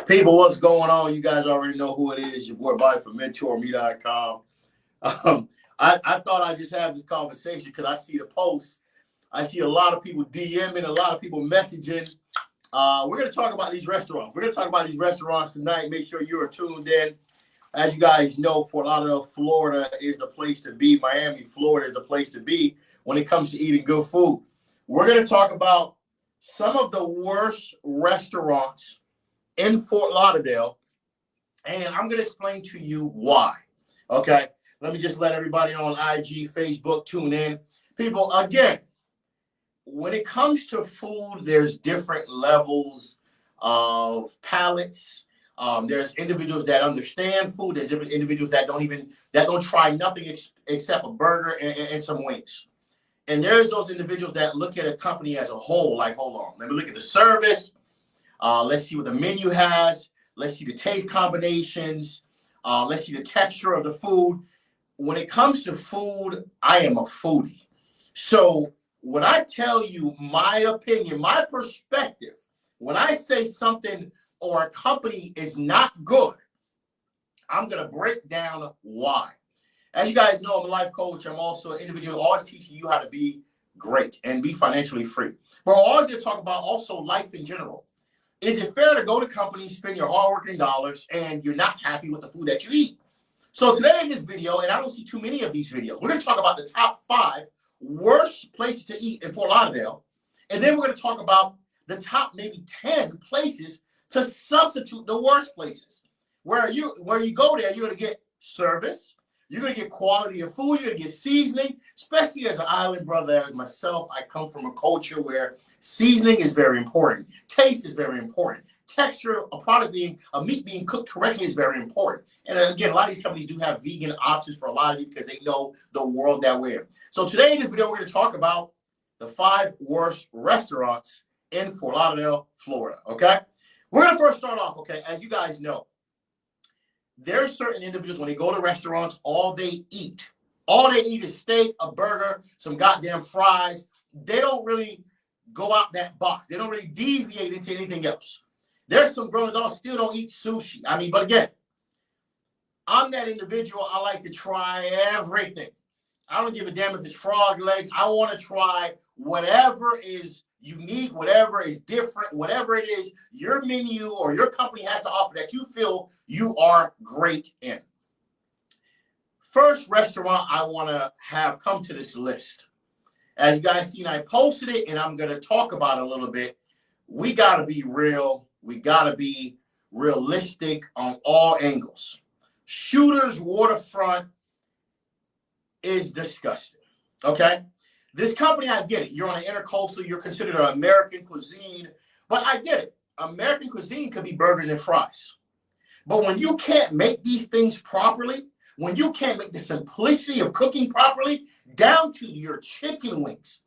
People, what's going on? You guys already know who it is. Your boy Bobby from MentorMe.com. I thought I'd just have this conversation because I see the posts. I see a lot of people DMing, a lot of people messaging. We're going to talk about these restaurants. We're going to talk about these restaurants tonight. Make sure you're tuned in. As you guys know, Fort Lauderdale, Florida is the place to be. Miami, Florida is the place to be when it comes to eating good food. We're going to talk about some of the worst restaurants in Fort Lauderdale, and I'm going to explain to you why. Okay, let me just let everybody on IG, Facebook tune in. People, again, when it comes to food, there's different levels of palates. There's individuals that understand food. There's different individuals that don't try nothing except a burger and some wings. And there's those individuals that look at a company as a whole, like, hold on, let me look at the service. Let's see what the menu has. Let's see the taste combinations. Let's see the texture of the food. When it comes to food, I am a foodie. So when I tell you my opinion, my perspective, when I say something or a company is not good, I'm going to break down why. As you guys know, I'm a life coach. I'm also an individual always teaching you how to be great and be financially free. But we're always going to talk about also life in general. Is it fair to go to companies, spend your hard-working dollars, and you're not happy with the food that you eat? So today in this video, and I don't see too many of these videos, we're going to talk about the top 5 worst places to eat in Fort Lauderdale. And then we're going to talk about the top maybe 10 places to substitute the worst places. Where you go there, you're going to get service. You're going to get quality of food. You're going to get seasoning, especially as an island brother as myself. I come from a culture where seasoning is very important. Taste is very important. Texture, a meat being cooked correctly is very important. And again, a lot of these companies do have vegan options for a lot of you because they know the world that we're in. So today in this video, we're going to talk about the 5 worst restaurants in Fort Lauderdale, Florida. Okay? We're going to first start off, okay? As you guys know, there's certain individuals, when they go to restaurants, all they eat is steak, a burger, some goddamn fries. They don't really go out that box. They don't really deviate into anything else. There's some grown adults still don't eat sushi. But again, I'm that individual. I like to try everything. I don't give a damn if it's frog legs. I want to try whatever is unique, whatever is different, whatever it is your menu or your company has to offer that you feel you are great in. First restaurant I want to have come to this list. As you guys seen, I posted it, and I'm going to talk about it a little bit. We got to be real. We got to be realistic on all angles. Shooter's Waterfront is disgusting, okay? This company, I get it. You're on an intercoastal. You're considered an American cuisine. But I get it. American cuisine could be burgers and fries. But when you can't make these things properly, when you can't make the simplicity of cooking properly, down to your chicken wings.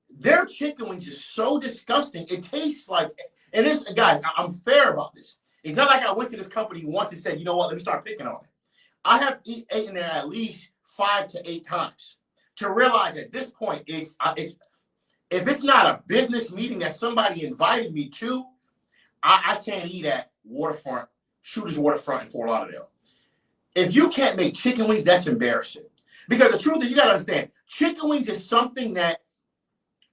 Their chicken wings is so disgusting. It tastes like, and this, guys, I'm fair about this. It's not like I went to this company once and said, you know what, let me start picking on it. I have eaten there at least 5 to 8 times to realize at this point, it's if it's not a business meeting that somebody invited me to, I can't eat at Waterfront, Shooter's Waterfront in Fort Lauderdale. If you can't make chicken wings, that's embarrassing. Because the truth is, you got to understand, chicken wings is something that,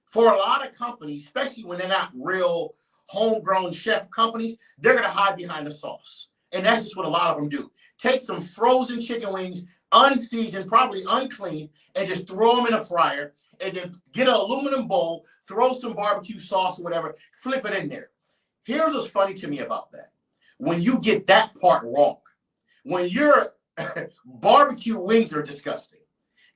for a lot of companies, especially when they're not real homegrown chef companies, they're going to hide behind the sauce. And that's just what a lot of them do. Take some frozen chicken wings, unseasoned, probably unclean, and just throw them in a fryer, and then get an aluminum bowl, throw some barbecue sauce or whatever, flip it in there. Here's what's funny to me about that. When you get that part wrong, when your barbecue wings are disgusting.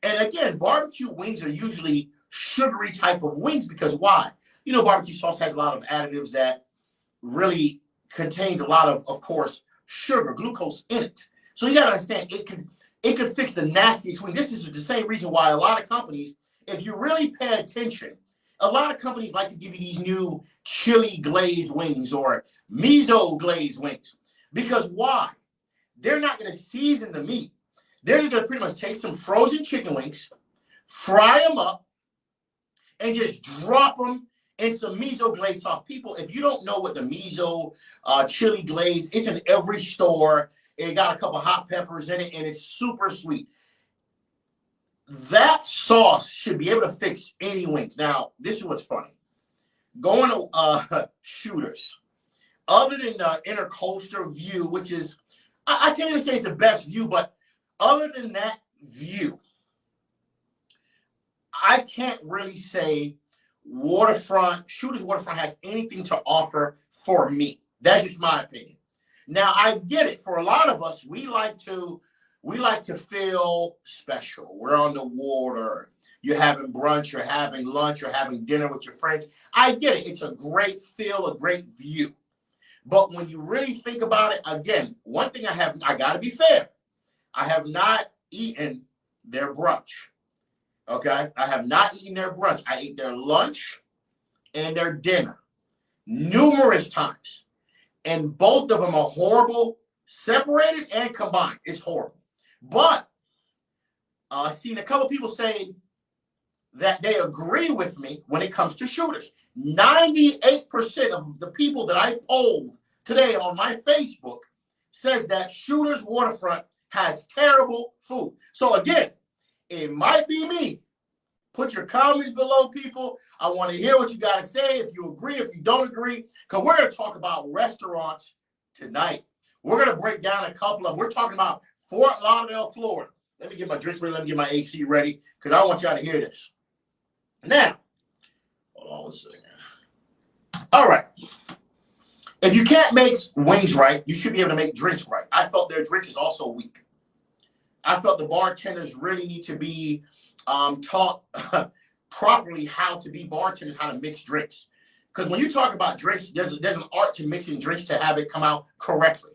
And again, barbecue wings are usually sugary type of wings because why? You know, barbecue sauce has a lot of additives that really contains a lot of course, sugar, glucose in it. So you got to understand, it could fix the nastiest wing. This is the same reason why a lot of companies, if you really pay attention, a lot of companies like to give you these new chili glazed wings or miso glazed wings. Because why? They're not going to season the meat. They're just going to pretty much take some frozen chicken wings, fry them up, and just drop them and some miso glaze sauce. People, if you don't know what the miso chili glaze, it's in every store. It got a couple hot peppers in it, and it's super sweet. That sauce should be able to fix any wings. Now, this is what's funny. Going to Shooters, other than the intercoastal view, which is, I can't even say it's the best view, but other than that view, I can't really say Shooters Waterfront has anything to offer for me. That's just my opinion. Now, I get it. For a lot of us, we like to feel special. We're on the water. You're having brunch, you're having lunch, you're having dinner with your friends. I get it. It's a great feel, a great view. But when you really think about it, again, one thing I got to be fair. I have not eaten their brunch. Okay? I have not eaten their brunch. I ate their lunch and their dinner numerous times. And both of them are horrible, separated and combined. It's horrible. But I've seen a couple people say that they agree with me when it comes to Shooters. 98% of the people that I polled today on my Facebook says that Shooters Waterfront has terrible food. So again, it might be me. Put your comments below, people. I want to hear what you got to say. If you agree, if you don't agree, because we're going to talk about restaurants tonight. We're going to break down a couple of. We're talking about Fort Lauderdale, Florida. Let me get my drinks ready. Let me get my AC ready because I want y'all to hear this. Now, hold on a second. All right. If you can't make wings right, you should be able to make drinks right. I felt their drink is also weak. I felt the bartenders really need to be taught properly how to be bartenders, how to mix drinks. Because when you talk about drinks, there's an art to mixing drinks to have it come out correctly.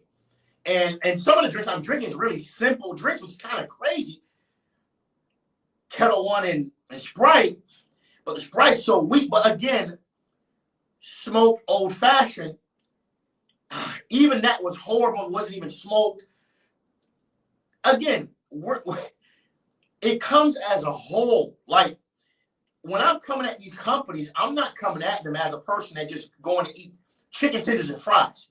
And some of the drinks I'm drinking is really simple drinks, which is kind of crazy. Kettle One and Sprite, but the Sprite's so weak. But again, smoked old fashioned, even that was horrible. It wasn't even smoked. Again, it comes as a whole. Like when I'm coming at these companies, I'm not coming at them as a person that just going to eat chicken tenders and fries.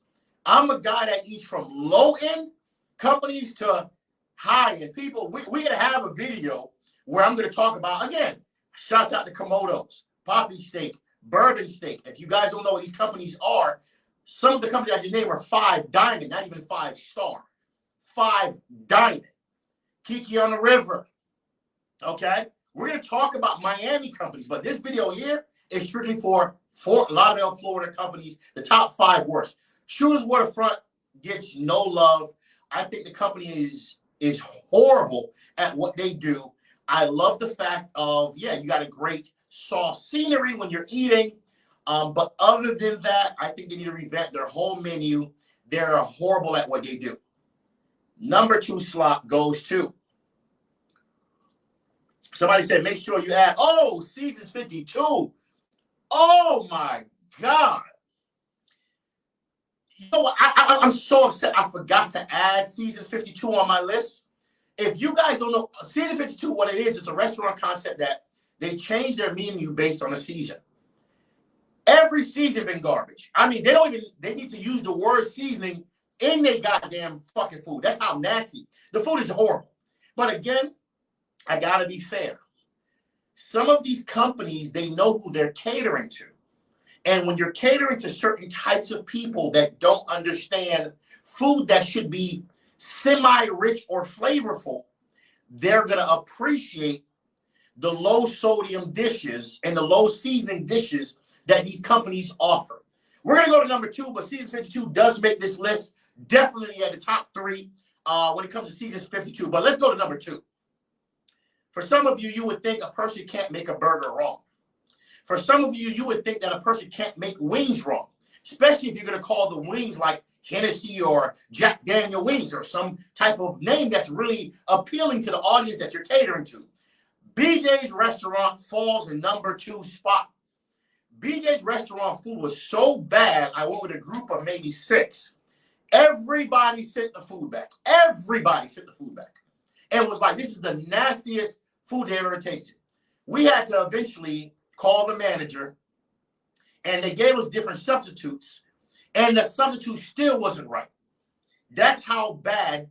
I'm a guy that eats from low-end companies to high-end people. We're going to have a video where I'm going to talk about, again, shouts out to Komodo's, Poppy Steak, Bourbon Steak. If you guys don't know what these companies are, some of the companies I just named are 5 diamond, not even 5-star. 5 diamond. Kiki on the River. Okay? We're going to talk about Miami companies, but this video here is strictly for Fort Lauderdale, Florida companies, the top 5 worst. Shooters Waterfront gets no love. I think the company is horrible at what they do. I love the fact of, yeah, you got a great soft scenery when you're eating. But other than that, I think they need to revamp their whole menu. They're horrible at what they do. Number 2 slot goes to. Somebody said, make sure you add, Seasons 52. Oh, my God. You know what? I'm so upset. I forgot to add Season 52 on my list. If you guys don't know, Season 52, what it is, it's a restaurant concept that they change their menu based on the season. Every season been garbage. I mean, they need to use the word seasoning in their goddamn fucking food. That's how nasty. The food is horrible. But again, I got to be fair. Some of these companies, they know who they're catering to. And when you're catering to certain types of people that don't understand food that should be semi-rich or flavorful, they're going to appreciate the low sodium dishes and the low seasoning dishes that these companies offer. We're going to go to number 2, but Seasons 52 does make this list definitely at the top 3 when it comes to Seasons 52. But let's go to number 2. For some of you, you would think a person can't make a burger wrong. For some of you, you would think that a person can't make wings wrong, especially if you're going to call the wings like Hennessy or Jack Daniel wings or some type of name that's really appealing to the audience that you're catering to. BJ's Restaurant falls in number 2 spot. BJ's Restaurant food was so bad, I went with a group of maybe 6. Everybody sent the food back. Everybody sent the food back. And it was like, this is the nastiest food they ever tasted. We had to eventually call the manager and they gave us different substitutes, and the substitute still wasn't right. That's how bad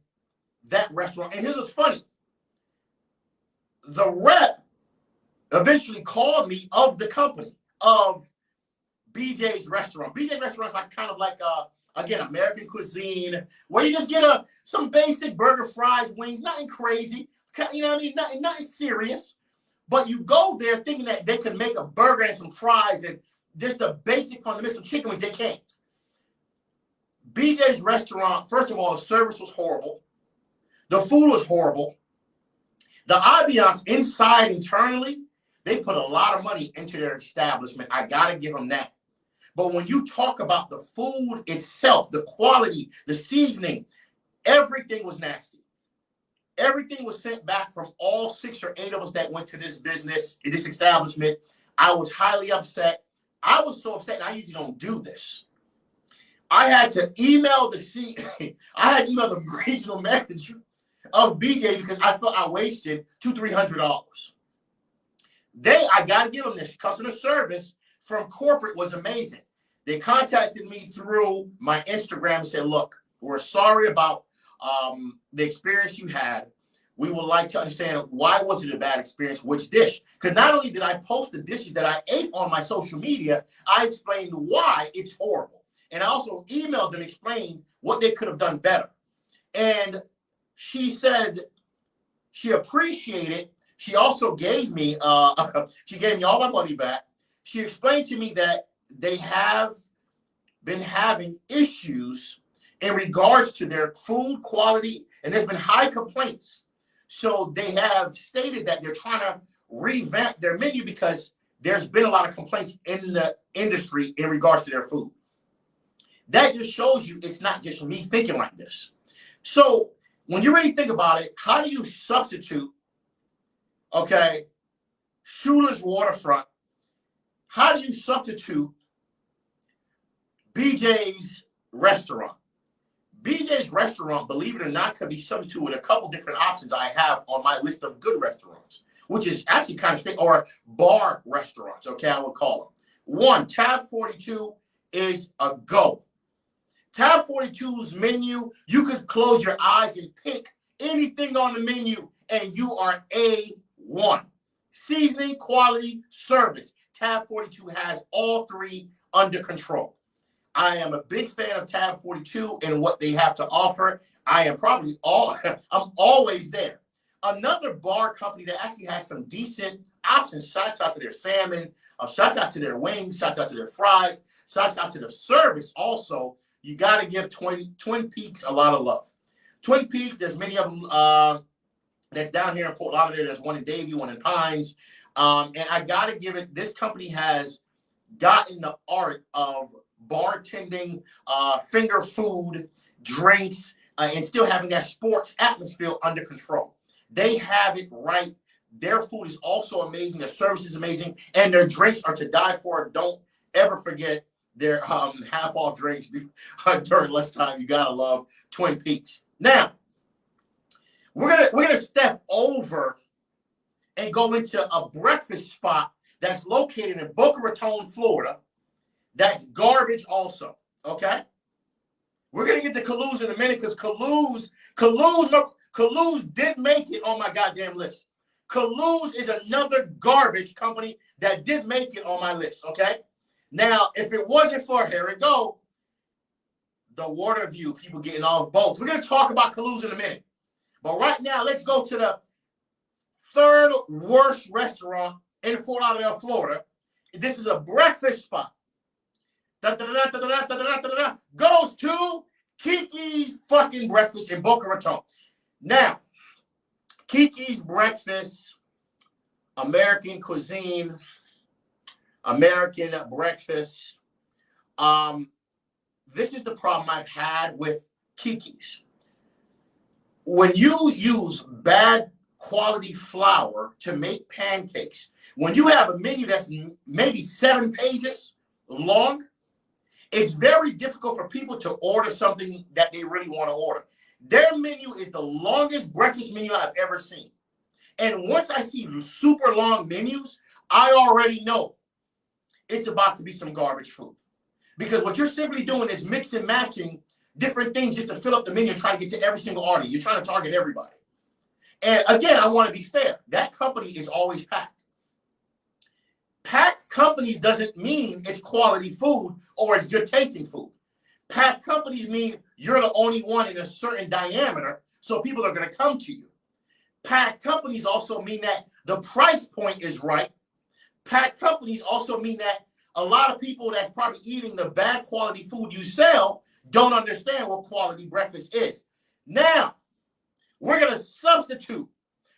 that restaurant. And here's what's funny. The rep eventually called me of the company of BJ's Restaurant. BJ's Restaurant is like kind of like again, American cuisine, where you just get some basic burger, fries, wings, nothing crazy. You know what I mean? Nothing serious. But you go there thinking that they can make a burger and some fries and just the basic fundamental chicken wings. They can't. BJ's Restaurant, first of all, the service was horrible. The food was horrible. The ambiance inside internally, they put a lot of money into their establishment. I got to give them that. But when you talk about the food itself, the quality, the seasoning, everything was nasty. Everything was sent back from all 6 or 8 of us that went to this business, this establishment. I was highly upset. I was so upset, and I usually don't do this. I had to email the regional manager of BJ because I felt I wasted $200-300. I got to give them this. Customer service from corporate was amazing. They contacted me through my Instagram and said, look, we're sorry about the experience you had. We would like to understand why was it a bad experience, which dish. Because not only did I post the dishes that I ate on my social media, I explained why it's horrible. And I also emailed them, explained what they could have done better. And she said she appreciated. She also gave me, all my money back. She explained to me that they have been having issues in regards to their food quality, and there's been high complaints. So they have stated that they're trying to revamp their menu because there's been a lot of complaints in the industry in regards to their food. That just shows you it's not just me thinking like this. So when you really think about it, how do you substitute, okay, Shooter's Waterfront? How do you substitute BJ's Restaurant? BJ's Restaurant, believe it or not, could be substituted with a couple different options I have on my list of good restaurants, which is actually kind of straight, or bar restaurants, okay, I would call them. One, Tab 42 is a go. Tab 42's menu, you could close your eyes and pick anything on the menu, and you are A1. Seasoning, quality, service. Tab 42 has all 3 under control. I am a big fan of Tab 42 and what they have to offer. I'm always there. Another bar company that actually has some decent options. Shouts out to their salmon. Shouts out to their wings. Shouts out to their fries. Shouts out to the service also. You got to give Twin Peaks a lot of love. Twin Peaks, there's many of them that's down here in Fort Lauderdale. There's one in Davie, one in Pines. And I got to give it, this company has gotten the art of bartending, finger food, drinks, and still having that sports atmosphere under control. They have it right. Their food is also amazing. Their service is amazing. And their drinks are to die for. Don't ever forget their half-off drinks during lunchtime. You got to love Twin Peaks. Now, we're gonna step over and go into a breakfast spot that's located in Boca Raton, Florida. That's garbage also, okay? We're going to get to Kalou's in a minute because Kalou's did make it on my goddamn list. Kalou's is another garbage company that did make it on my list, okay? Now, if it wasn't for, here we go, the water view, people getting off boats. We're going to talk about Kalou's in a minute. But right now, let's go to the 3rd worst restaurant in Fort Lauderdale, Florida. This is a breakfast spot. Goes to Kiki's fucking breakfast in Boca Raton. Now, Kiki's breakfast, American cuisine, American breakfast. This is the problem I've had with Kiki's. When you use bad quality flour to make pancakes, when you have a menu that's maybe 7 pages long, it's very difficult for people to order something that they really want to order. Their menu is the longest breakfast menu I've ever seen. And once I see super long menus, I already know it's about to be some garbage food. Because what you're simply doing is mix and matching different things just to fill up the menu and try to get to every single audience. You're trying to target everybody. And again, I want to be fair. That company is always packed. Packed companies doesn't mean it's quality food or it's good tasting food. Packed companies mean you're the only one in a certain diameter, so people are going to come to you. Packed companies also mean that the price point is right. Packed companies also mean that a lot of people that's probably eating the bad quality food you sell don't understand what quality breakfast is. Now, we're going to substitute.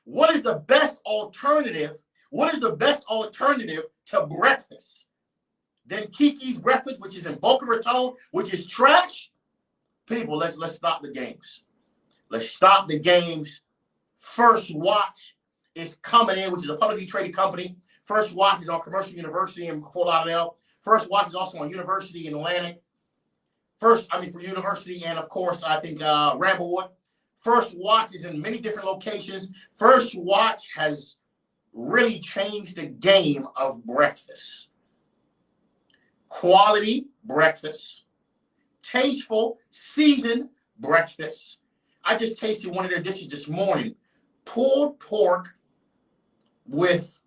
What is the best alternative? What is the best alternative to breakfast? Then Kiki's breakfast, which is in Boca Raton, which is trash. People, let's stop the games. Let's stop the games. First Watch is coming in, which is a publicly traded company. First Watch is on Commercial University in Fort Lauderdale. First Watch is also on University in Atlantic. For University and, of course, I think Ramblewood. First Watch is in many different locations. First Watch has really changed the game of breakfast. Quality breakfast. Tasteful, seasoned breakfast. I just tasted one of their dishes this morning. Pulled pork with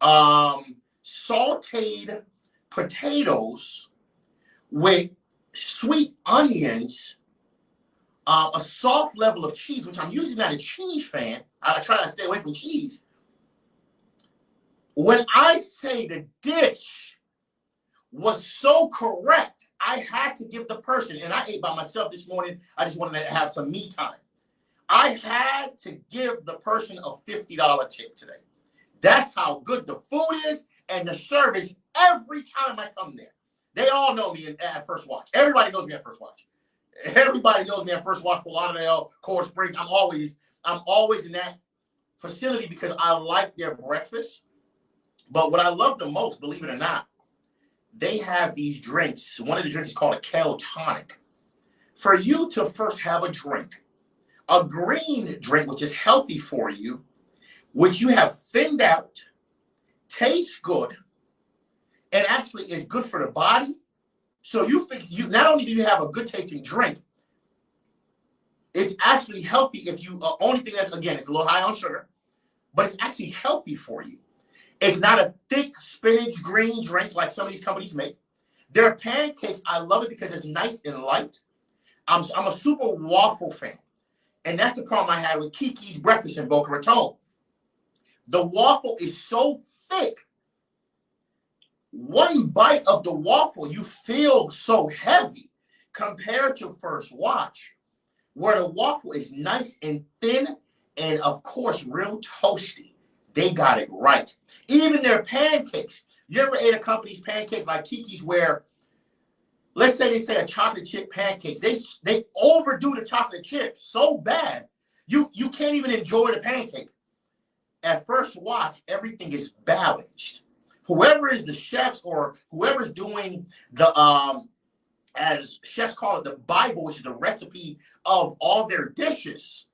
sauteed potatoes with sweet onions, a soft level of cheese, which I'm usually not a cheese fan. I try to stay away from cheese. When I say the dish was so correct, I had to give the person, and I ate by myself this morning. I just wanted to have some me time. I had to give the person a $50 tip today. That's how good the food is and the service every time I come there. They all know me at First Watch. Everybody knows me at First Watch. Everybody knows me at First Watch for Lauderdale, Coral Springs. I'm always in that facility because I like their breakfast. But what I love the most, believe it or not, they have these drinks. One of the drinks is called a kale tonic. For you to first have a drink, a green drink, which is healthy for you, which you have thinned out, tastes good, and actually is good for the body. So you not only do you have a good tasting drink, it's actually healthy if you, only thing that's, again, it's a little high on sugar, but it's actually healthy for you. It's not a thick spinach green drink like some of these companies make. Their pancakes, I love it because it's nice and light. I'm a super waffle fan. And that's the problem I had with Kiki's breakfast in Boca Raton. The waffle is so thick. One bite of the waffle, you feel so heavy compared to First Watch, where the waffle is nice and thin and, of course, real toasty. They got it right. Even their pancakes. You ever ate a company's pancakes like Kiki's where, let's say they say a chocolate chip pancakes. They overdo the chocolate chip so bad, you can't even enjoy the pancake. At First Watch, everything is balanced. Whoever is the chefs or whoever's doing the, as chefs call it, the Bible, which is the recipe of all their dishes,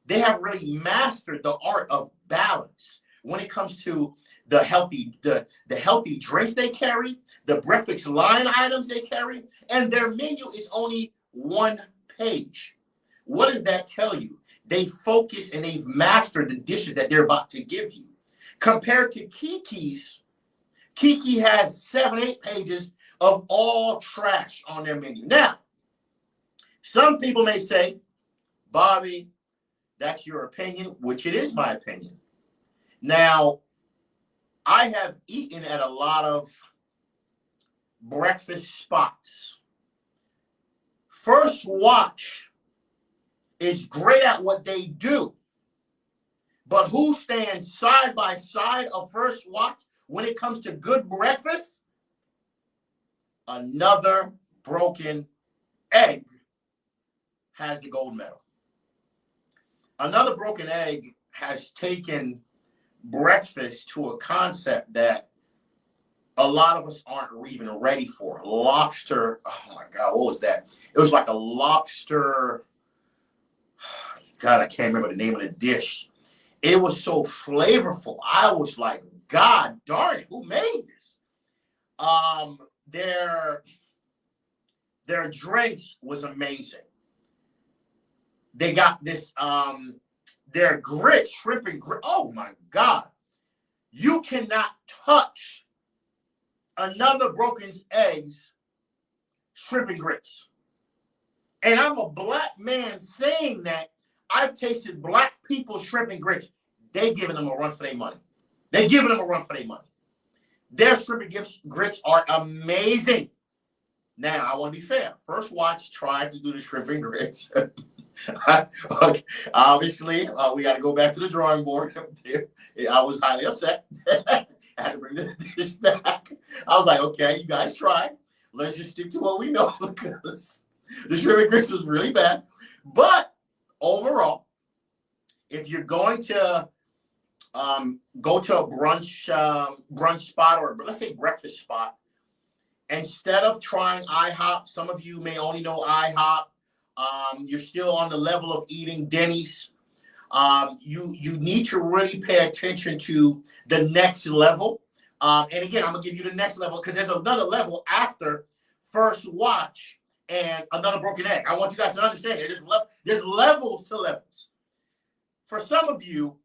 they have really mastered the art of balance when it comes to the healthy drinks they carry, the breakfast line items they carry, and their menu is only one page. What does that tell you? They focus and they've mastered the dishes that they're about to give you. Compared to Kiki's, Kiki has 7-8 pages of all trash on their menu. Now, some people may say, Bobby, that's your opinion, which it is my opinion. Now, I have eaten at a lot of breakfast spots. First Watch is great at what they do. But who stands side by side of First Watch when it comes to good breakfast? Another broken egg has the gold medal. Another broken egg has taken breakfast to a concept that a lot of us aren't even ready for. Lobster, oh my God, what was that? It was like a lobster, God, I can't remember the name of the dish. It was so flavorful. I was like, God darn it, who made this? Their drinks was amazing. They got this their grits, shrimp and grit. Oh my God. You cannot touch Another Broken's eggs, shrimp and grits. And I'm a black man saying that. I've tasted black people's shrimp and grits. They giving them a run for their money. They giving them a run for their money. Their shrimp and grits are amazing. Now, I want to be fair. First Watch tried to do the shrimp and grits. Okay. Obviously, we got to go back to the drawing board. I was highly upset. I had to bring the dish back. I was like, okay, you guys try. Let's just stick to what we know, because the shrimp and grits was really bad. But overall, if you're going to go to a brunch spot, or let's say breakfast spot, instead of trying IHOP, some of you may only know IHOP. You're still on the level of eating Denny's. You need to really pay attention to the next level. And again, I'm gonna give you the next level, because there's another level after First Watch and Another Broken Egg. I want you guys to understand it. There's levels to levels. For some of you,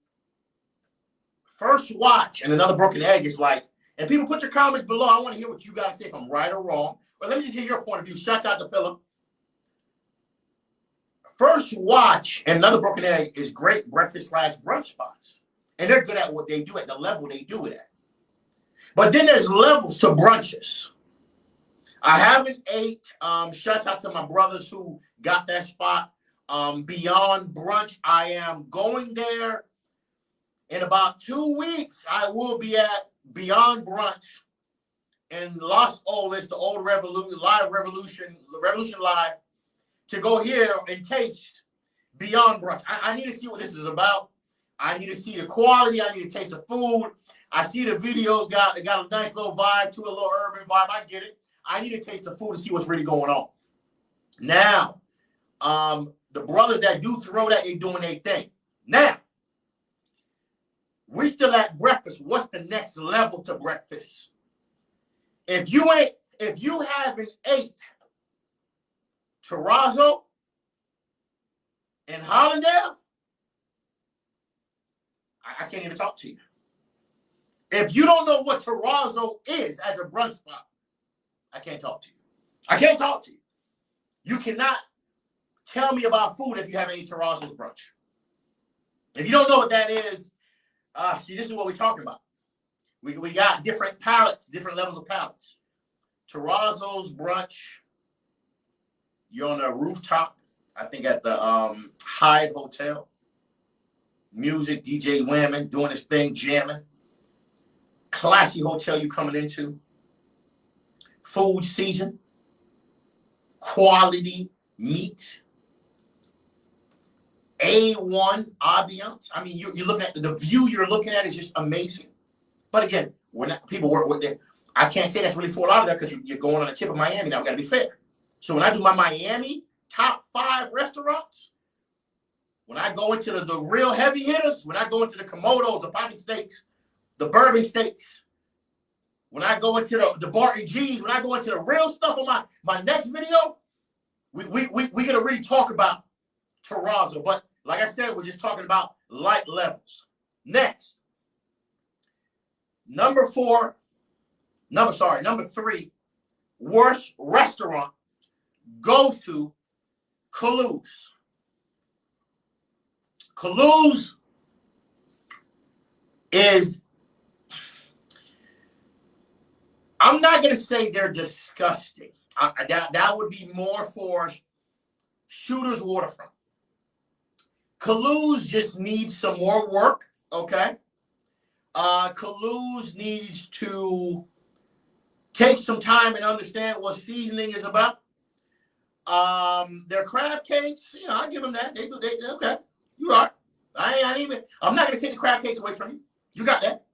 First Watch and Another Broken Egg is like, and people, put your comments below. I want to hear what you guys say, if I'm right or wrong. But let me just hear your point of view. Shout out to Philip. First Watch and Another Broken Egg is great breakfast / brunch spots. And they're good at what they do at the level they do it at. But then there's levels to brunches. I haven't ate. Shout out to my brothers who got that spot. Beyond Brunch. I am going there in about 2 weeks. I will be at Beyond Brunch in Los Olas, the old Revolution Live, to go here and taste Beyond Brunch. I need to see what this is about. I need to see the quality. I need to taste the food. I see the videos got a nice little vibe to a little urban vibe. I get it. I need to taste the food to see what's really going on. Now, the brothers that do throw that, they doing their thing. Now, we're still at breakfast. What's the next level to breakfast? If you haven't ate terrazzo in Hollandale, I can't even talk to you. If you don't know what terrazzo is as a brunch spot, I can't talk to you. I can't talk to you. You cannot tell me about food if you haven't eaten terrazzo's brunch. If you don't know what that is, see, this is what we're talking about. We got different palettes, different levels of palettes. Terrazzo's brunch, you're on a rooftop, I think at the Hyde Hotel. Music, DJ Whammon, doing his thing, jamming. Classy hotel you coming into. Food season. Quality meat. A1 ambiance. I mean, you're looking at the view you're looking at is just amazing. But again, people work with it. I can't say that's really Fort Lauderdale, because you're going on the tip of Miami now. We got to be fair. So when I do my Miami top 5 restaurants, when I go into the real heavy hitters, when I go into the Komodos, the Pocket Steaks, the Bourbon Steaks, when I go into the Barton G's, when I go into the real stuff on my next video, we're going to really talk about terrazzo. But like I said, we're just talking about light levels. Next, number 3 worst restaurant goes to Calouse. Calouse is, I'm not going to say they're disgusting. That would be more for Shooter's Waterfront. Calouse just needs some more work, okay? Calouse needs to take some time and understand what seasoning is about. Their crab cakes, I give them that. They okay. You are. I'm not gonna take the crab cakes away from you. You got that.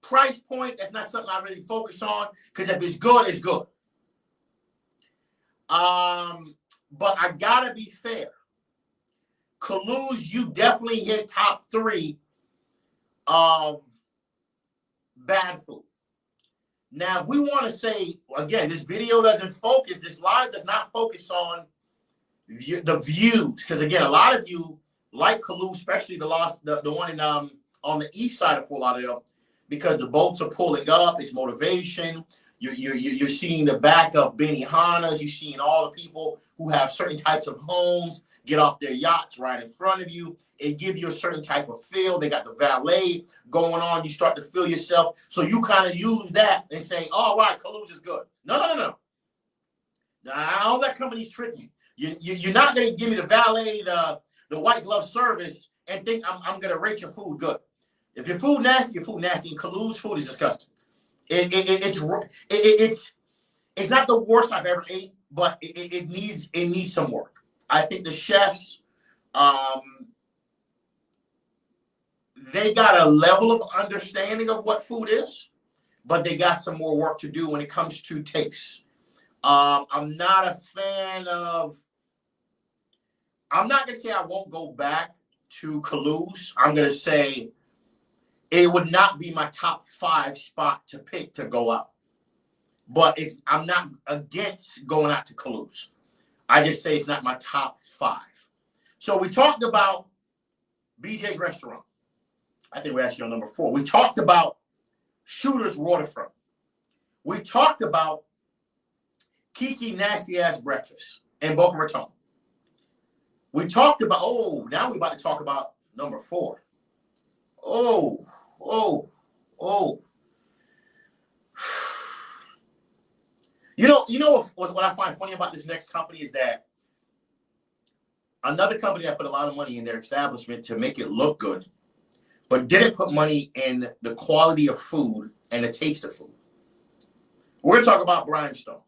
Price point, that's not something I really focus on, because if it's good, it's good. But I gotta be fair. Calouse, you definitely hit top 3 of bad food. Now, if we want to say, again, this video doesn't focus, this live does not focus on the views. Because, again, a lot of you like Kaloo, especially the one in on the east side of Fort Lauderdale, because the boats are pulling up, it's motivation. You're seeing the back of Benihanas. You're seeing all the people who have certain types of homes get off their yachts right in front of you. It gives you a certain type of feel. They got the valet going on. You start to feel yourself. So you kind of use that and say, all right, Kaloo's is good. No. All that company's tricking you. You're not going to give me the valet, the white glove service and think I'm going to rate your food good. If your food nasty, your food nasty. And Kaloo's food is disgusting. It's not the worst I've ever ate, but it needs some work. I think the chefs, they got a level of understanding of what food is, but they got some more work to do when it comes to taste. I'm not a fan of. I'm not gonna say I won't go back to Kaloo's. I'm gonna say it would not be my top 5 spot to pick to go out. But I'm not against going out to Kaloo's. I just say it's not my top 5. So we talked about BJ's Restaurant. I think we're actually on number 4. We talked about Shooter's Waterfront. We talked about Kiki Nasty Ass Breakfast in Boca Raton. We talked about, now we're about to talk about number 4. Oh. You know what I find funny about this next company is that another company that put a lot of money in their establishment to make it look good, but didn't put money in the quality of food and the taste of food. We're going to talk about Brimstone.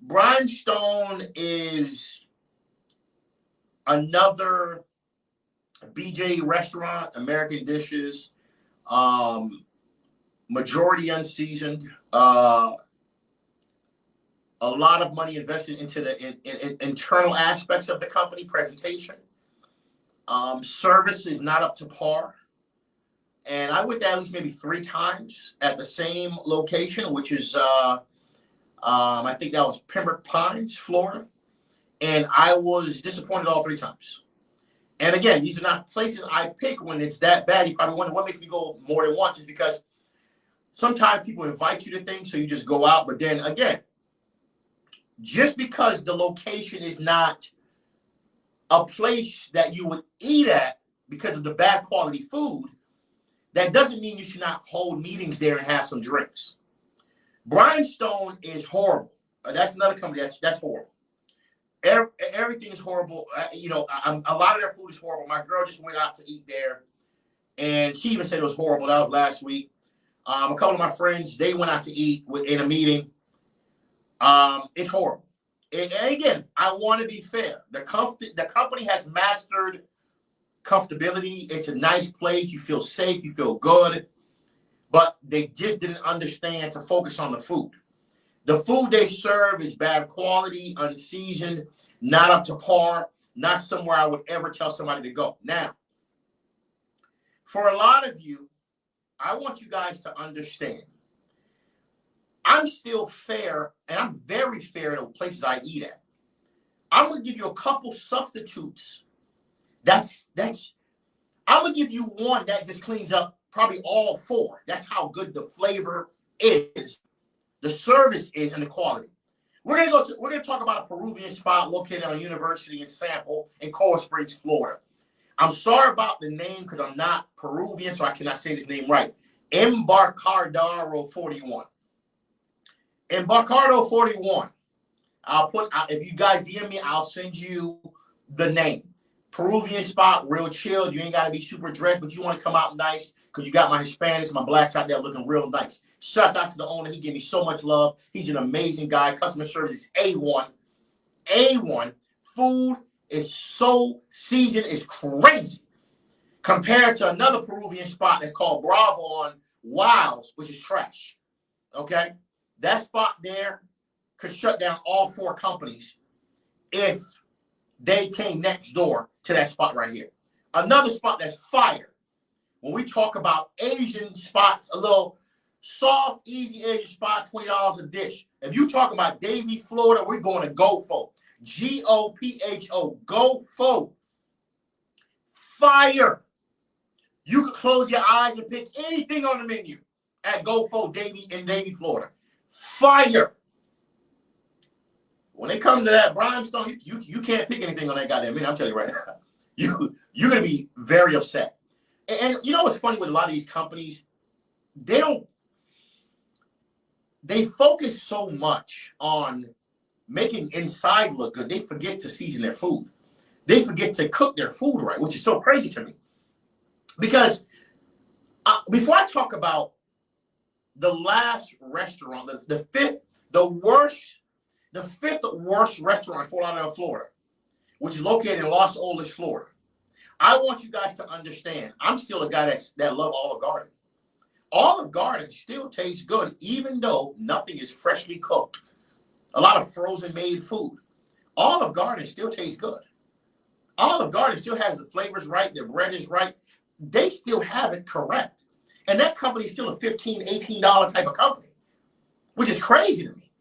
Brimstone is another BJ restaurant, American dishes, majority unseasoned, a lot of money invested into the internal aspects of the company, presentation. Service is not up to par. And I went there at least maybe 3 times at the same location, which is, I think that was Pembroke Pines, Florida. And I was disappointed all 3 times. And again, these are not places I pick when it's that bad. You probably wonder what makes me go more than once is because sometimes people invite you to things, so you just go out. But then again, just because the location is not a place that you would eat at because of the bad quality food, that doesn't mean you should not hold meetings there and have some drinks. Brimstone is horrible. That's another company that's horrible. Everything is horrible. A lot of their food is horrible. My girl just went out to eat there, and she even said it was horrible. That was last week. A couple of my friends, they went out to eat in a meeting. It's horrible. And again, I want to be fair. The company has mastered comfortability. It's a nice place. You feel safe. You feel good. But they just didn't understand to focus on the food. The food they serve is bad quality, unseasoned, not up to par, not somewhere I would ever tell somebody to go. Now, for a lot of you, I want you guys to understand. I'm still fair, and I'm very fair to places I eat at. I'm going to give you a couple substitutes. I'm going to give you one that just cleans up probably all 4. That's how good the flavor is, the service is, and the quality. We're going to talk about a Peruvian spot located on University and Sample in Coral Springs, Florida. I'm sorry about the name because I'm not Peruvian, so I cannot say this name right. Embarcadero 41. Embarcadero 41. If you guys DM me, I'll send you the name. Peruvian spot, real chilled. You ain't got to be super dressed, but you want to come out nice because you got my Hispanics, my blacks out there looking real nice. Shouts out to the owner. He gave me so much love. He's an amazing guy. Customer service is A1. A1. Food is so seasoned, it's crazy. Compared to another Peruvian spot that's called Bravo on Wilds, which is trash. Okay? That spot there could shut down all 4 companies if they came next door to that spot right here. Another spot that's fire. when we talk about Asian spots, a little soft, easy Asian spot, $20 a dish. If you talking about Davie, Florida, we're going to GoFo. GOPHO. GoFo. Fire. You can close your eyes and pick anything on the menu at GoFo Davie, Florida. Fire. When it comes to that Brimstone, you can't pick anything on that goddamn menu. I'm telling you right now. You're going to be very upset. And you know what's funny with a lot of these companies? They focus so much on making inside look good, they forget to season their food. They forget to cook their food right, which is so crazy to me. Because before I talk about the last restaurant, the fifth worst restaurant in Fort Lauderdale, Florida, which is located in Los Olas, Florida, I want you guys to understand, I'm still a guy that love Olive Garden. Olive Garden still tastes good, even though nothing is freshly cooked. A lot of frozen made food. Olive Garden still tastes good. Olive Garden still has the flavors right, the bread is right. They still have it correct. And that company is still a $15, $18 type of company, which is crazy to me.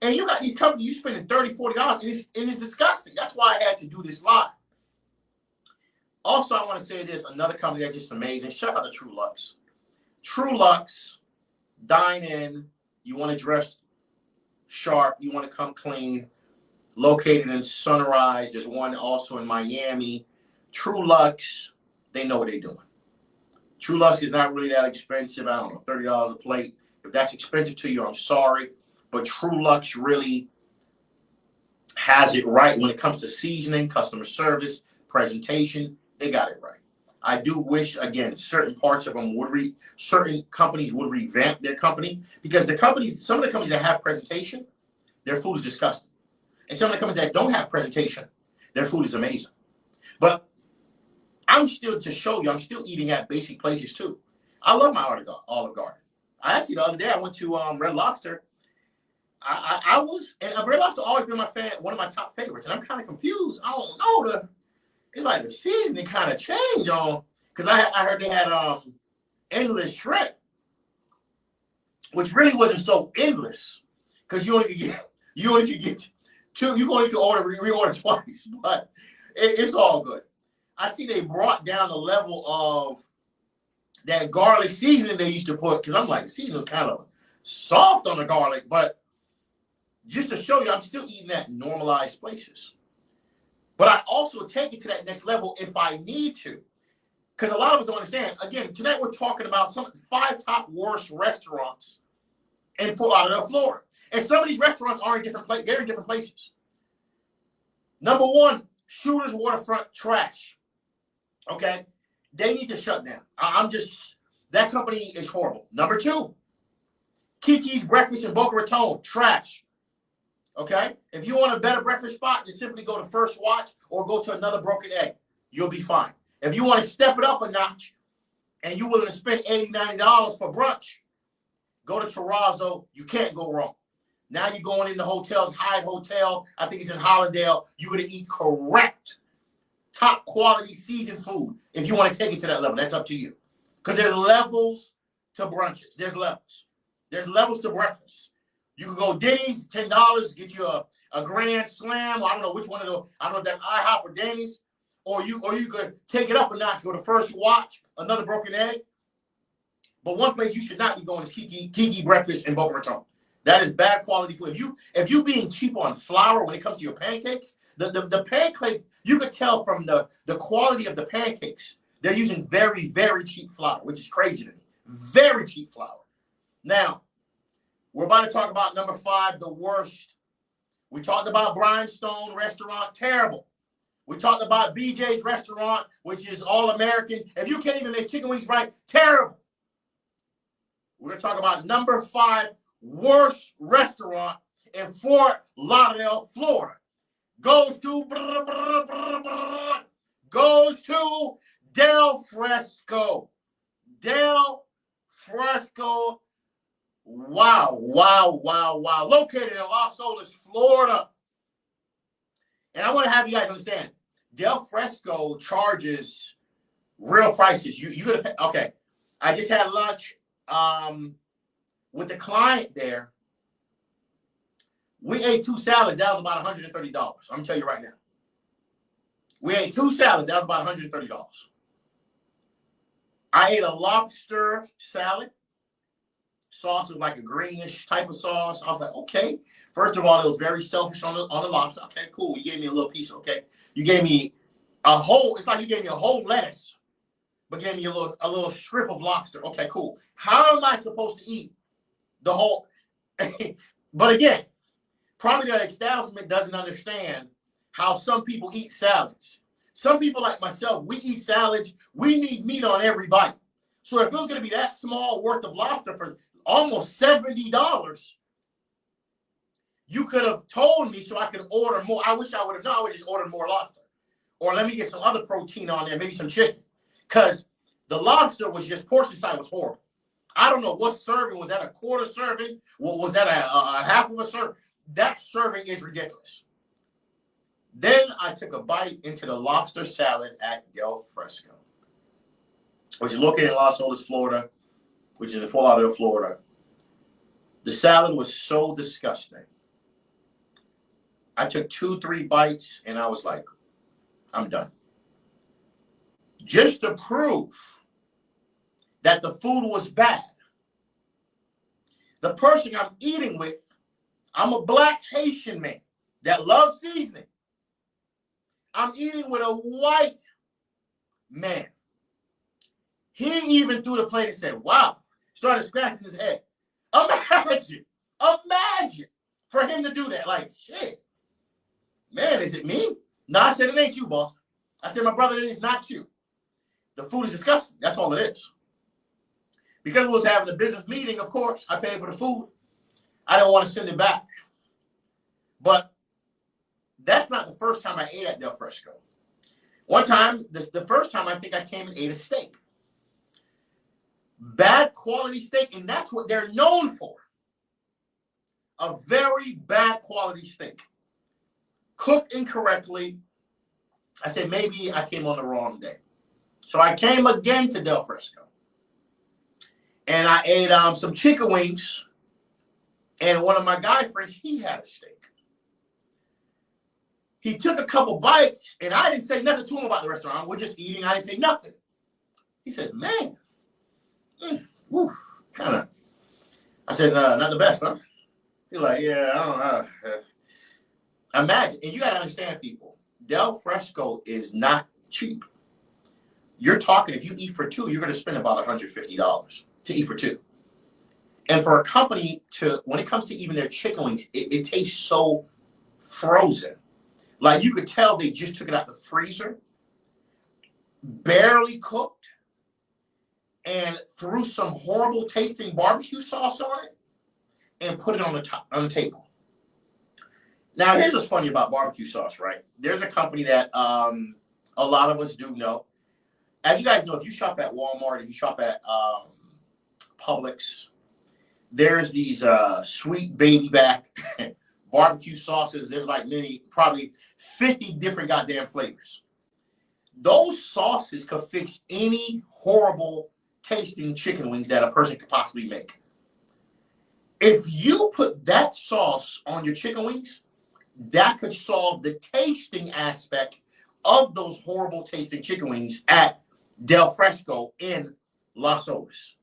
And you got these companies, you spending $30, $40, and it's disgusting. That's why I had to do this live. Also, I want to say this, another company that's just amazing. Shout out to True Lux. True Lux, dine in, you want to dress sharp, you want to come clean, located in Sunrise. There's one also in Miami. True Lux, they know what they're doing. True Lux is not really that expensive. I don't know, $30 a plate. If that's expensive to you, I'm sorry. But True Lux really has it right when it comes to seasoning, customer service, presentation. They got it right. I do wish, again, certain parts of them certain companies would revamp their company, because some of the companies that have presentation, their food is disgusting. And some of the companies that don't have presentation, their food is amazing. But I'm still eating at basic places too. I love my Olive Garden. The other day I went to Red Lobster. And Red Lobster always been one of my top favorites, and I'm kind of confused. I don't know it's like the seasoning kind of changed on, because I heard they had endless shrimp, which really wasn't so endless, because you only could get two. You only could reorder twice, but it's all good. I see they brought down the level of that garlic seasoning they used to put, because I'm like, the seasoning was kind of soft on the garlic, but just to show you, I'm still eating at normalized places. But I also take it to that next level if I need to. Because a lot of us don't understand. Again, tonight we're talking about some 5 top worst restaurants in Fort Lauderdale, Florida. And some of these restaurants are in different places. They're in different places. Number 1, Shooter's Waterfront trash. Okay? They need to shut down. That company is horrible. Number 2, Kiki's Breakfast in Boca Raton, trash. Okay? If you want a better breakfast spot, just simply go to First Watch or go to another Broken Egg. You'll be fine. If you want to step it up a notch and you're willing to spend $80, $90 for brunch, go to Terrazzo. You can't go wrong. Now you're going into hotels, Hyatt Hotel. I think it's in Lauderdale. You're going to eat correct, top quality seasoned food. If you want to take it to that level, that's up to you. Because there's levels to brunches. There's levels. There's levels to breakfast. You can go Denny's, $10, get you a Grand Slam. I don't know which one of those. I don't know if that's IHOP or Denny's. Or you could take it up a notch, go to First Watch, another Broken Egg. But one place you should not be going is Kiki Breakfast in Boca Raton. That is bad quality food. If you being cheap on flour when it comes to your pancakes, the pancake, you could tell from the quality of the pancakes. They're using very, very cheap flour, which is crazy to me. Very cheap flour. Now, we're about to talk about number 5, the worst. We talked about Brimstone Restaurant, terrible. We talked about BJ's Restaurant, which is all American. If you can't even make chicken wings right, terrible. We're going to talk about number 5 worst restaurant in Fort Lauderdale, Florida. Goes to Del Fresco. Del Fresco. Wow. Located in Los Olas, Florida. And I want to have you guys understand, Del Fresco charges Real prices. You gonna pay. Okay. I just had lunch with the client there. We ate 2 salads. That was about $130. I'm gonna tell you right now. We ate 2 salads. That was about $130. I ate a lobster salad. Sauce was like a greenish type of sauce. I was like, okay. First of all, it was very selfish on the lobster. Okay, cool. You gave me a little piece. Okay. You gave me a whole. It's like you gave me a whole lettuce, but gave me a little strip of lobster. Okay, cool. How am I supposed to eat the whole? But again, probably the establishment doesn't understand how some people eat salads. Some people like myself, we eat salads. We need meat on every bite. So if it was going to be that small worth of lobster for almost $70, you could have told me so I could order more. I wish I would have known. I would have just ordered more lobster. Or let me get some other protein on there, maybe some chicken. Because the lobster was just, portion size was horrible. I don't know what serving. Was that a quarter serving? Was that a half of a serving? That serving is ridiculous. Then I took a bite into the lobster salad at Del Fresco, which is located in Las Olas, Florida, which is in Fort Lauderdale, Florida. The salad was so disgusting. I took 2-3 bites and I was like, I'm done. Just to prove that the food was bad. The person I'm eating with, I'm a black Haitian man that loves seasoning. I'm eating with a white man. He even threw the plate and said, wow, started scratching his head. Imagine for him to do that. Like, shit, man, is it me? No, I said, it ain't you, boss. I said, my brother, it is not you. The food is disgusting. That's all it is. Because we was having a business meeting, of course, I paid for the food. I don't want to send it back. But that's not the first time I ate at Del Fresco. One time, the first time I think I came and ate a steak. Bad quality steak, and that's what they're known for. A very bad quality steak. Cooked incorrectly. I said, maybe I came on the wrong day. So I came again to Del Fresco. And I ate some chicken wings. And one of my guy friends, he had a steak. He took a couple bites, and I didn't say nothing to him about the restaurant. We're just eating. I didn't say nothing. He said, man, kind of. I said, not the best, huh? He's like, yeah, I don't know. Imagine, and you got to understand, people, Del Fresco is not cheap. You're talking, if you eat for 2, you're going to spend about $150 to eat for 2. And for a company when it comes to even their chicken wings, it tastes so frozen. Like you could tell they just took it out the freezer, barely cooked, and threw some horrible tasting barbecue sauce on it and put it on the table. Now, here's what's funny about barbecue sauce, right? There's a company that a lot of us do know. As you guys know, if you shop at Walmart, if you shop at Publix, there's these sweet baby back barbecue sauces. There's like probably 50 different goddamn flavors. Those sauces could fix any horrible tasting chicken wings that a person could possibly make. If you put that sauce on your chicken wings, that could solve the tasting aspect of those horrible tasting chicken wings at Del Fresco in Las Olas.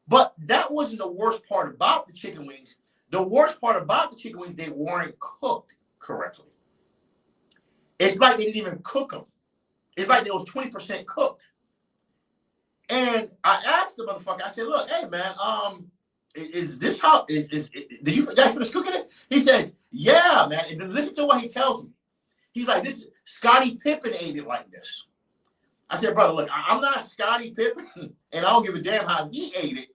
But that wasn't the worst part about the chicken wings. The worst part about the chicken wings, they weren't cooked correctly. It's like they didn't even cook them. It's like they was 20% cooked. And I asked the motherfucker, I said, look, hey man, is this how did you guys finish cooking this? He says, yeah, man. And listen to what he tells me. He's like, this Scottie Pippen ate it like this. I said, brother, look, I'm not Scottie Pippen, and I don't give a damn how he ate it.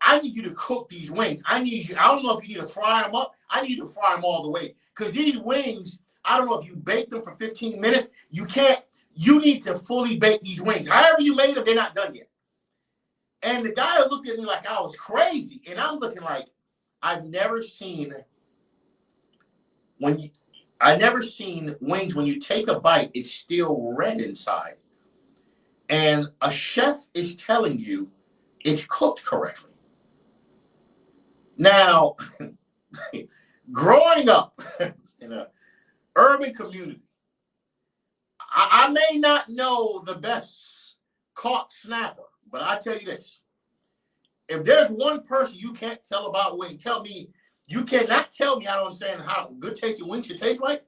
I need you to cook these wings. I don't know if you need to fry them up. I need you to fry them all the way. Because these wings, I don't know if you bake them for 15 minutes. You need to fully bake these wings. However you made them, they're not done yet. And the guy looked at me like I was crazy. And I'm looking like, I've never seen wings when you take a bite, it's still red inside. and a chef is telling you it's cooked correctly. Now, growing up in an urban community, I may not know the best caught snapper, but I tell you this. If there's one person you can't tell about wings, you cannot tell me I don't understand how good tasting wings should taste like,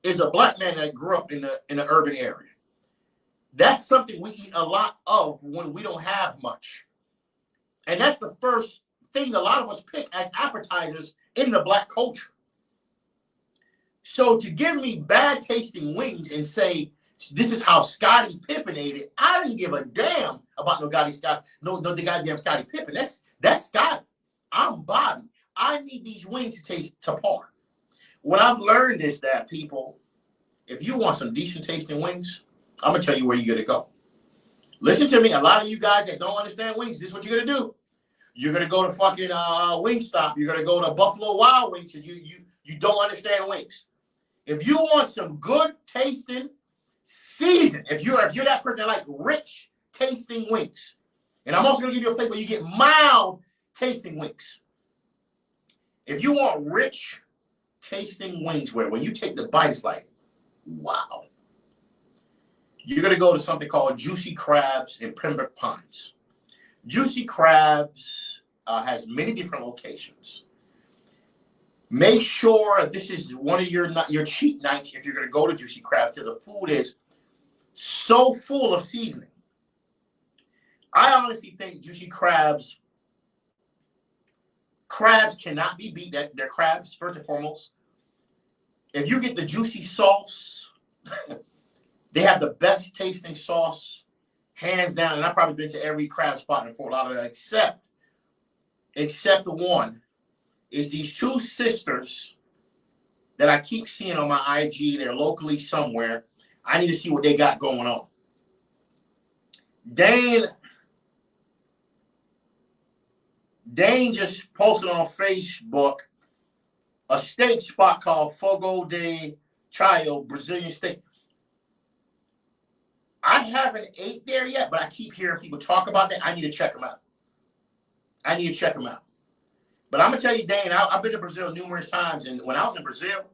is a black man that grew up in the urban area. That's something we eat a lot of when we don't have much. And that's the first thing a lot of us pick as appetizers in the black culture. So to give me bad tasting wings and say, this is how Scottie Pippen ate it, I didn't give a damn about the goddamn Scottie Pippen. That's Scottie. I'm Bobby. I need these wings to taste to par. What I've learned is that, people, if you want some decent tasting wings, I'm going to tell you where you're going to go. Listen to me. A lot of you guys that don't understand wings, this is what you're going to do. You're going to go to fucking Wingstop. You're going to go to Buffalo Wild Wings because you don't understand wings. If you want some good tasting, seasoned, if you're that person that like rich tasting wings, and I'm also going to give you a place where you get mild tasting wings. If you want rich tasting wings where when you take the bite, it's like, wow. You're going to go to something called Juicy Crabs in Pembroke Pines. Juicy Crabs has many different locations. Make sure this is one of your cheat nights if you're going to go to Juicy Crabs, because the food is so full of seasoning. I honestly think Juicy Crabs cannot be beat. They're crabs, first and foremost. If you get the juicy sauce, they have the best tasting sauce, hands down. And I've probably been to every crab spot in Fort Lauderdale except the one. Is these two sisters that I keep seeing on my IG. They're locally somewhere. I need to see what they got going on. Dane just posted on Facebook a steak spot called Fogo de Chao, Brazilian steak. I haven't ate there yet, but I keep hearing people talk about that. I need to check them out. But I'm going to tell you, Dane, I've been to Brazil numerous times. And when I was in Brazil,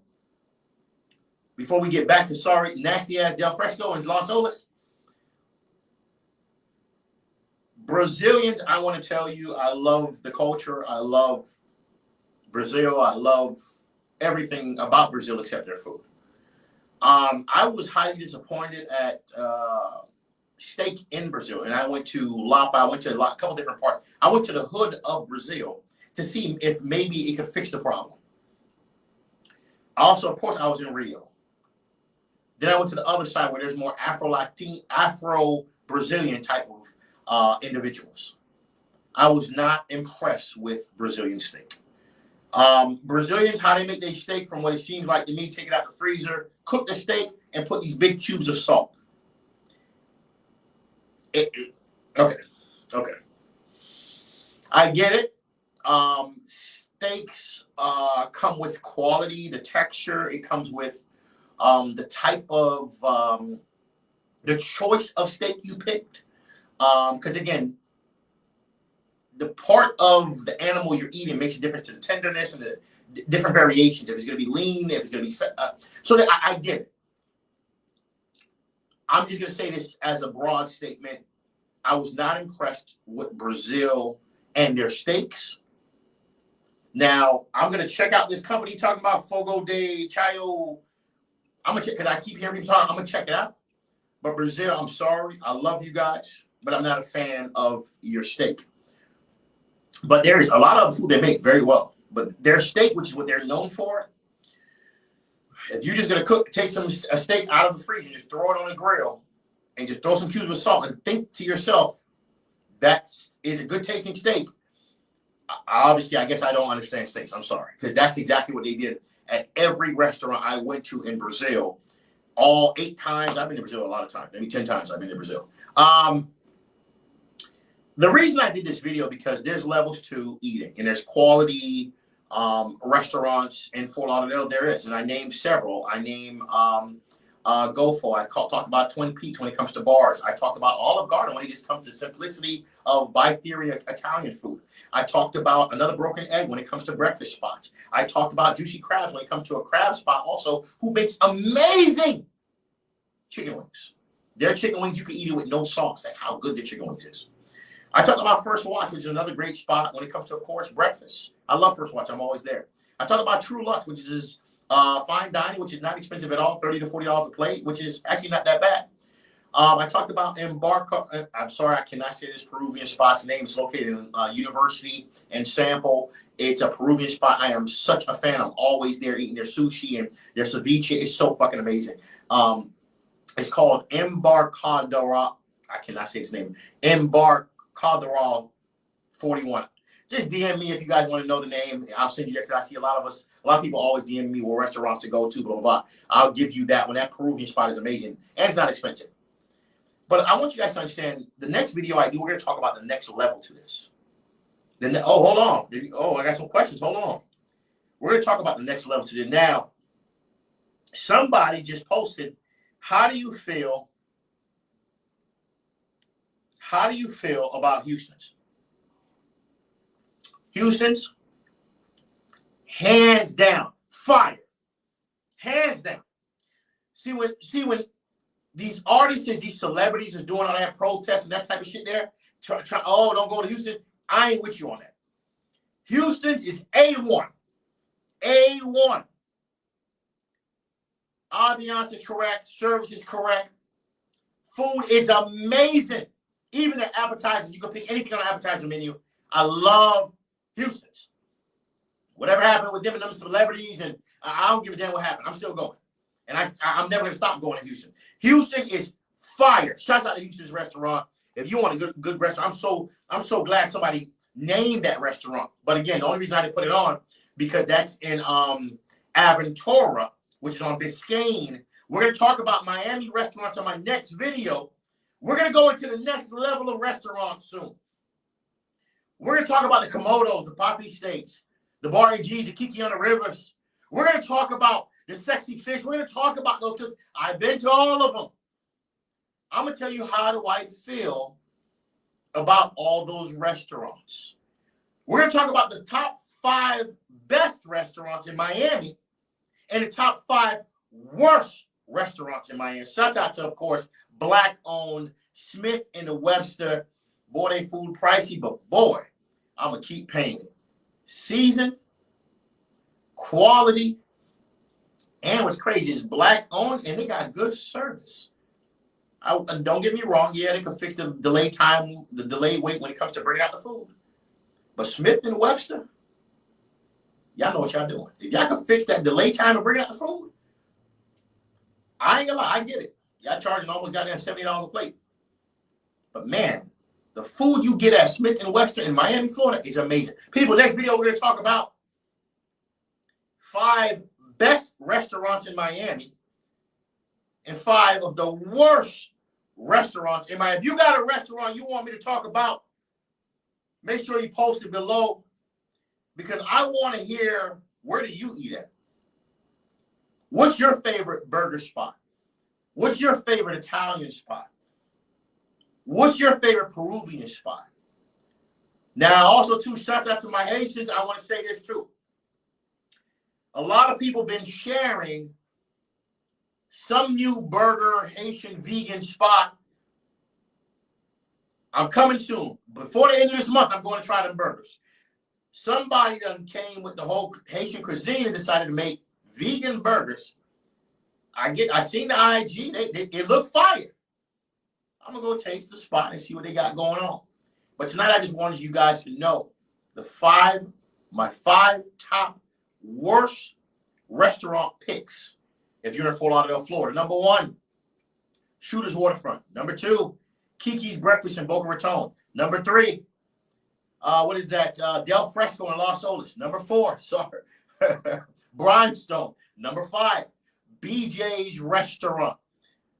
before we get back to nasty-ass Del Fresco and Los Olas, Brazilians, I want to tell you, I love the culture. I love Brazil. I love everything about Brazil except their food. I was highly disappointed at steak in Brazil. And I went to Lapa. I went to a couple different parts. I went to the hood of Brazil to see if maybe it could fix the problem. Also, of course, I was in Rio. Then I went to the other side where there's more Afro-Brazilian type of individuals. I was not impressed with Brazilian steak. Brazilians, how they make their steak, from what it seems like to me, take it out the freezer, cook the steak, and put these big cubes of salt. Okay. I get it. Steaks come with quality, the texture. It comes with the type of the choice of steak you picked. Because again, the part of the animal you're eating makes a difference to the tenderness and the different variations. If it's going to be lean, if it's going to be fat. So that I get it. I'm just going to say this as a broad statement. I was not impressed with Brazil and their steaks. Now, I'm going to check out this company talking about Fogo de Chao. I'm going to check, because I keep hearing people talking. I'm going to check it out. But Brazil, I'm sorry. I love you guys, but I'm not a fan of your steak. But there is a lot of food they make very well. But their steak, which is what they're known for, if you're just going to take a steak out of the freezer, just throw it on the grill, and just throw some cubes of salt and think to yourself, that is a good tasting steak. Obviously, I guess I don't understand steaks. I'm sorry. Because that's exactly what they did at every restaurant I went to in Brazil. All 8 times. I've been to Brazil a lot of times. Maybe 10 times I've been to Brazil. The reason I did this video, because there's levels to eating. And there's quality restaurants in Fort Lauderdale. There is. And I named several. I named go for. Talked about Twin Peaks when it comes to bars. I talked about Olive Garden when it just comes to simplicity of by theory Italian food. I talked about Another Broken Egg when it comes to breakfast spots. I talked about Juicy Crabs when it comes to a crab spot also who makes amazing chicken wings. Their chicken wings, you can eat it with no sauce. That's how good their chicken wings is. I talked about First Watch, which is another great spot when it comes to, of course, breakfast. I love First Watch. I'm always there. I talked about True Luck, which is fine dining, which is not expensive at all, $30 to $40 a plate, which is actually not that bad. I talked about Embarco. I'm sorry, I cannot say this Peruvian spot's name. It's located in University and Sample. It's a Peruvian spot. I am such a fan. I'm always there eating their sushi and their ceviche. It's so fucking amazing. It's called Embarcadero. I cannot say its name. Embarcadero 41. Just DM me if you guys want to know the name. I'll send you there because I see a lot of people always DM me what restaurants to go to, blah, blah, blah. I'll give you that one. That Peruvian spot is amazing and it's not expensive. But I want you guys to understand the next video I do, we're going to talk about the next level to this. Then, hold on. I got some questions. Hold on. We're going to talk about the next level to this. Now, somebody just posted, how do you feel about Houston's? Houston's, hands down, fire. Hands down. See when these artists, these celebrities is doing all that protest and that type of shit there, don't go to Houston. I ain't with you on that. Houston's is A1. A1. Ambiance is correct. Service is correct. Food is amazing. Even the appetizers, you can pick anything on the appetizer menu. I love Houston's. Whatever happened with them and them celebrities, and I don't give a damn what happened. I'm still going. And I'm never going to stop going to Houston. Houston is fire. Shouts out to Houston's restaurant. If you want a good restaurant, I'm so glad somebody named that restaurant. But again, the only reason I didn't put it on, because that's in Aventura, which is on Biscayne. We're going to talk about Miami restaurants on my next video. We're going to go into the next level of restaurants soon. We're going to talk about the Komodos, the Poppy Steaks, the Bar and G's, the Kiki on the Rivers. We're going to talk about the Sexy Fish. We're going to talk about those because I've been to all of them. I'm going to tell you how do I feel about all those restaurants. We're going to talk about the top 5 best restaurants in Miami and the top 5 worst restaurants in Miami. Shout out to, of course, Black-owned Smith and the Webster. Boy, they food pricey, but boy, I'm going to keep paying it. Seasoned, quality, and what's crazy is Black-owned, and they got good service. Don't get me wrong. Yeah, they can fix the delay time, the delay wait when it comes to bringing out the food. But Smith and Webster, y'all know what y'all doing. If y'all can fix that delay time and bring out the food, I ain't gonna lie, I get it. Y'all charging almost goddamn $70 a plate. But man, the food you get at Smith and Webster in Miami, Florida is amazing. People, next video we're gonna talk about 5 best restaurants in Miami and 5 of the worst restaurants in Miami. If you got a restaurant you want me to talk about, make sure you post it below because I want to hear, where do you eat at? What's your favorite burger spot? What's your favorite Italian spot? What's your favorite Peruvian spot? Now, also, too, shout out to my Haitians. I want to say this, too. A lot of people been sharing some new burger, Haitian vegan spot. I'm coming soon. Before the end of this month, I'm going to try them burgers. Somebody done came with the whole Haitian cuisine and decided to make vegan burgers. I seen the IG. They look fire. I'm going to go taste the spot and see what they got going on. But tonight, I just wanted you guys to know my 5 top worst restaurant picks if you're in Fort Lauderdale, Florida. Number 1, Shooter's Waterfront. Number 2, Kiki's Breakfast in Boca Raton. Number 3, what is that? Del Fresco in Los Olas. Number 4, Brimstone. Number 5, BJ's Restaurant.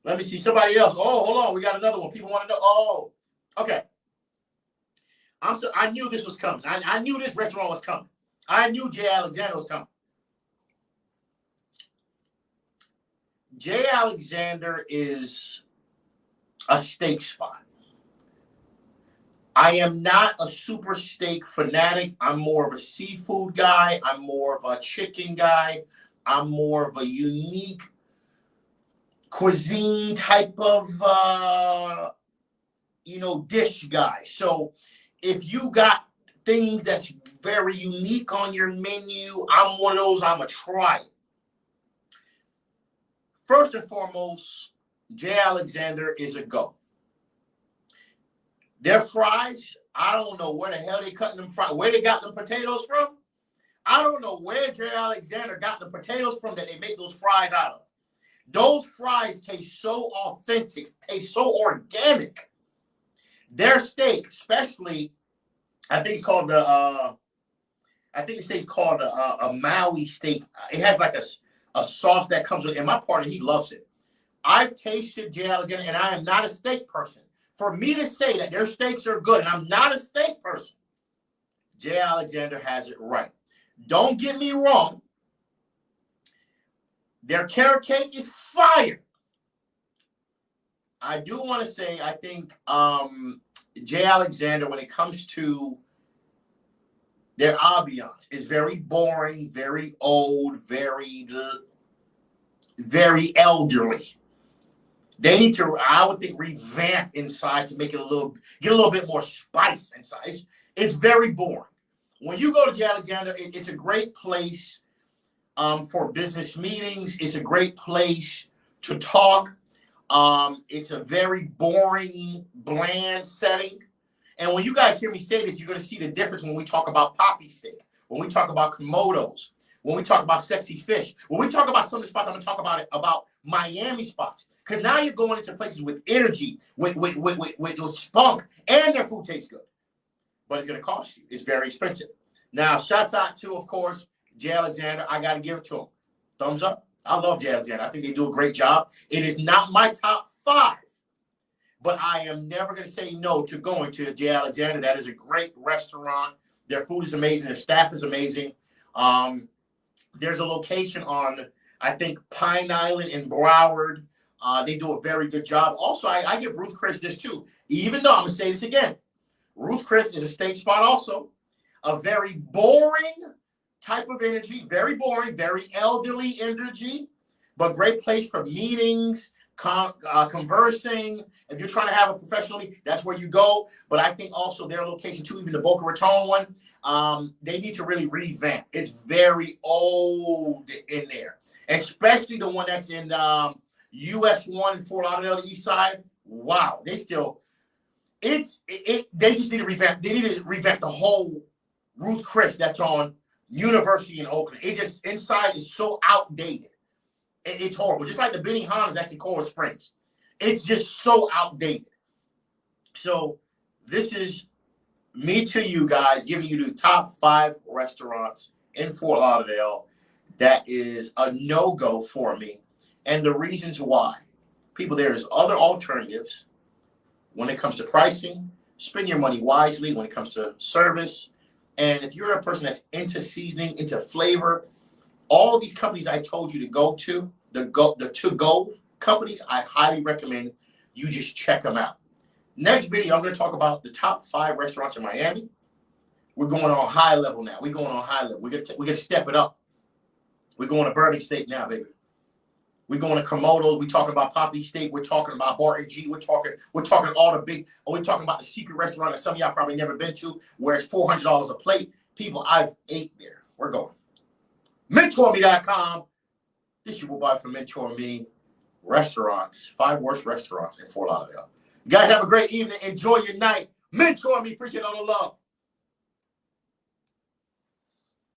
Let me see somebody else. Oh, hold on. We got another one. People want to know. Oh, okay. I knew this was coming. I knew this restaurant was coming. I knew J. Alexander was coming. J. Alexander is a steak spot. I am not a super steak fanatic. I'm more of a seafood guy. I'm more of a chicken guy. I'm more of a unique cuisine type of dish guy. So if you got things that's very unique on your menu, I'm one of those. I'm a try it. First and foremost, J. Alexander is a go. Their fries, I don't know where the hell they cutting them from, where they got them potatoes from. I don't know where J. Alexander got the potatoes from that they make those fries out of. Those fries taste so authentic, taste so organic. Their steak, especially, I think it's called a Maui steak. It has like a sauce that comes with it. And my partner, he loves it. I've tasted J. Alexander, and I am not a steak person. For me to say that their steaks are good, and I'm not a steak person, J. Alexander has it right. Don't get me wrong. Their carrot cake is fire. I do want to say, I think J. Alexander, when it comes to their ambiance, is very boring, very old, very elderly. They need to, I would think, revamp inside to make it get a little bit more spice inside. It's very boring. When you go to J. Alexander, it's a great place for business meetings. It's a great place to talk. It's a very boring, bland setting. And when you guys hear me say this, you're going to see the difference when we talk about poppy steak, when we talk about Komodos, when we talk about sexy fish, when we talk about some of the spots. I'm going to talk about Miami spots. Because now you're going into places with energy, with spunk, and their food tastes good. But it's going to cost you. It's very expensive. Now, shout out to, of course, J. Alexander. I got to give it to him. Thumbs up. I love J. Alexander. I think they do a great job. It is not my top 5, but I am never going to say no to going to J. Alexander. That is a great restaurant. Their food is amazing. Their staff is amazing. There's a location on, I think, Pine Island in Broward. They do a very good job. Also, I give Ruth Chris this too. Even though I'm going to say this again, Ruth Chris is a steak spot also. A very boring type of energy. Very boring, very elderly energy, but great place for meetings, conversing. If you're trying to have a professional meeting, that's where you go. But I think also their location too, even the Boca Raton one, they need to really revamp. It's very old in there, especially the one that's in US 1 in Fort Lauderdale, the east side. Wow, they just need to revamp. They need to revamp the whole Ruth Chris that's on University in Oakland. It just inside is so outdated. It's horrible. Just like the Benihana's that's in Coral Springs. It's just so outdated. So this is me to you guys giving you the top 5 restaurants in Fort Lauderdale that is a no-go for me. And the reasons why. People, there's other alternatives when it comes to pricing. Spend your money wisely when it comes to service. And if you're a person that's into seasoning, into flavor, all these companies I told you to go to, the to-go companies, I highly recommend you just check them out. Next video, I'm going to talk about the top 5 restaurants in Miami. We're going on high level now. We're going on high level. We're going to step it up. We're going to Bourbon Steak now, baby. We're going to Komodos. We're talking about Poppy Steak. We're talking about Barton G. We're talking all the big. We're talking about the secret restaurant that some of y'all probably never been to, where it's $400 a plate. People, I've ate there. We're going. MentorMe.com. This is your boy from Mentor Me. Restaurants, 5 worst restaurants in Fort Lauderdale. You guys have a great evening. Enjoy your night. Mentor Me. Appreciate all the love.